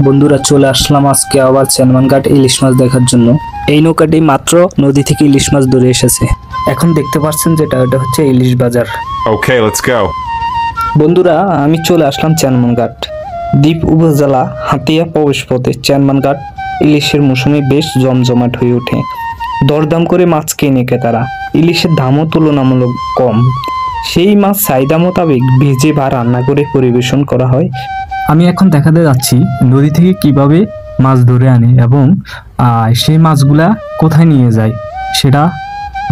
বন্ধুরা চলে আসলাম আজকে আবার চেনমানঘাট ইলিশ মাছ দেখার জন্য। এই নৌকাটি মাত্র নদী থেকে ইলিশ মাছ ধরে এসেছে। এখন দেখতে পাচ্ছেন যেটা এটা হচ্ছে ইলিশ বাজার। Okay, let's go. বন্ধুরা আমি চলে আসলাম চেনমানঘাট দ্বীপ উপজেলা হাতিয়া প্রবেশ পথে। চেনমানঘাট ইলিশের মৌসুমে বেশ জমজমাট হয়ে ওঠে। দরদাম করে মাছ কিনে ক্রেতারা। ইলিশের দামও তুলনামূলক কম। সেই মাছ চাহিদা মোতাবেক ভেজে বা রান্না করে পরিবেশন করা হয়। আমি এখন দেখাতে যাচ্ছি নদী থেকে কিভাবে মাছ ধরে আনে এবং সেই মাছগুলা কোথায় নিয়ে যায় সেটা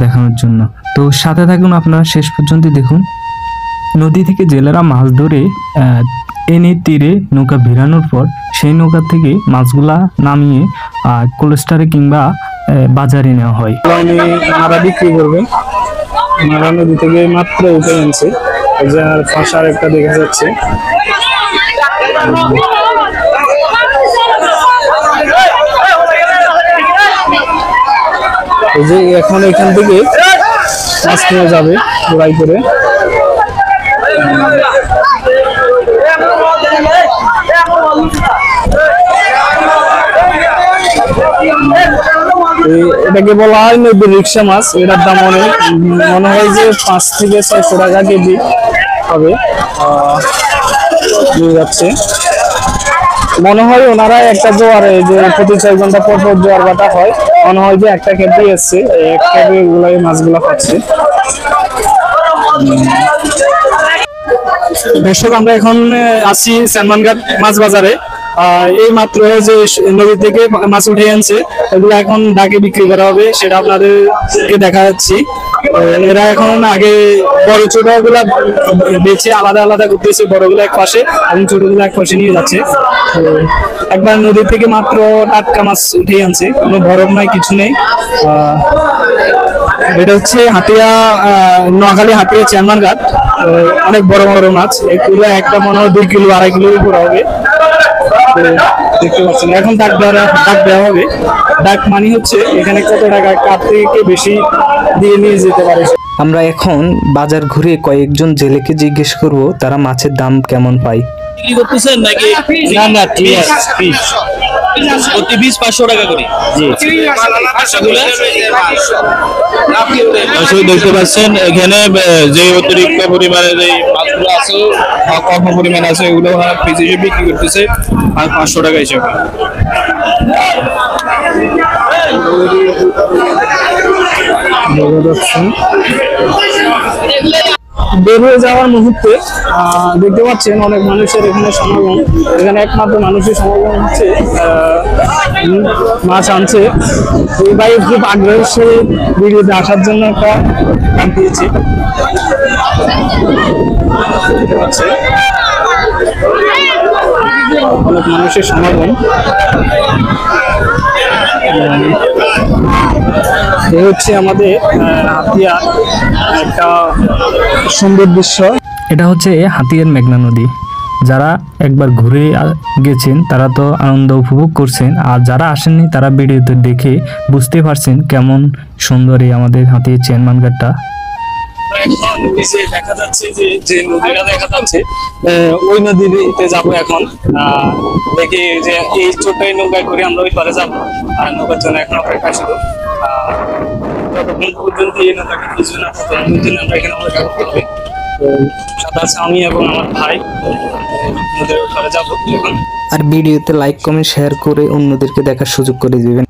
দেখানোর জন্য। তো সাথে থাকুন, আপনারা শেষ পর্যন্ত দেখুন। নদী থেকে জেলেরা মাছ ধরে এনে তীরে নৌকা ভিড়ানোর পর সেই নৌকা থেকে মাছগুলা নামিয়ে কোল্ড কিংবা বাজারে নেওয়া হয়। মারা বিক্রি করবে। মারা নদী থেকে মাত্র উঠে আনছে, ফাঁসার একটা দেখা যাচ্ছে। এই যে এখন এখান থেকে মাছ নিয়ে যাবে লড়াই করে। এটাকে বলা হয় নদীর রিক্সা মাছ। এটার দাম অনেক, মনে হয় যে 5 থেকে 600 টাকা কেজি হবে। যাচ্ছে মনে হয় ওনারা একটা জোয়ারে যে প্রতি 4 ঘন্টা পর পর জোয়ার বাটা হয়, মনে হয় যে একটা খেপে এসছে, এক খেপে ওগুলাই মাছগুলা পাচ্ছে। দর্শক আমরা এখন আছি চেনমানঘাট মাছ বাজারে। এই মাত্র যে নদী থেকে মাছ উঠে আনছে এগুলো এখন ডাকে বিক্রি করা হবে, সেটা আপনাদেরকে দেখা যাচ্ছি। এরা এখন আগে বড় ছোট গুলা বেছে আলাদা আলাদা করতেছে, বড়গুলো এক পাশে এবং ছোটগুলো এক পাশে নিয়ে যাচ্ছে। একবার নদী থেকে মাত্র টাটকা মাছ উঠে আনছে, কোনো বরফ নাই কিছু নেই। এটা হচ্ছে হাতিয়া, নোয়াখালী হাতিয়া চেনমানঘাট। অনেক বড় বড় মাছ, এগুলো একটা মনে হয় 2 কিলো 2.5 কিলোর উপর হবে। দেখতে পাচ্ছেন এখন ডাক দেওয়া হবে। ডাক মানে হচ্ছে এখানে কত টাকা কার থেকে বেশি দিয়ে নিয়ে যেতে পারে। আমরা এখন বাজার ঘুরে কয়েকজন জেলেকে জিজ্ঞেস করব তারা মাছের দাম কেমন পায়। বিক্রি করতেছেন নাকি? না না, ঠিক আছে। প্রতি 500 টাকা করে। জি। দেখতে পাচ্ছেন এখানে যে অতিরিক্ত পরিমাণে যে মাছগুলো আছে কম পরিমাণে আছে এগুলো পিস হিসেবে বিক্রি করতেছে আর 500 টাকা হিসেবে। বের হয়ে যাওয়ার মুহূর্তে দেখতে পাচ্ছেন অনেক মানুষের এখানে সমাগম। এখানে একমাত্র মানুষের সমাগম হচ্ছে মাছ আনছে। এই ভাই খুব আগ্রহের সাথে ভিডিওতে আসার জন্য একটা গান দিয়েছে। অনেক মানুষের সমাগম। এই হচ্ছে আমাদের হাতিয়া একটা সুন্দর দৃশ্য। এটা হচ্ছে হাতিয়ার মেঘনা নদী। যারা একবার ঘুরে গেছেন তারা তো আনন্দ উপভোগ করছেন, আর যারা আসেননি তারা ভিডিওতে দেখে বুঝতে পারছেন কেমন সুন্দর এই আমাদের হাতিয়ার চেনমানঘাটটা। দেখা যাচ্ছে যে নদীটা দেখা যাচ্ছে, ওই নদীতে যাবো এখন। দেখি যে এই ছোট নৌকায় করে আমরা ওই পারে যাবো। আর নৌকার জন্য এখন অপেক্ষা শুরু। যতক্ষণ পর্যন্ত এই নৌকাটি বুঝবে না ততক্ষণ পর্যন্ত আমরা এখানে অপেক্ষা করতে হবে। সাথে আছে আমি এবং আমার ভাই নদীর পারে যাবো এখন। আর ভিডিওতে লাইক কমেন্ট শেয়ার করে অন্যদেরকে দেখার সুযোগ করে দিবেন।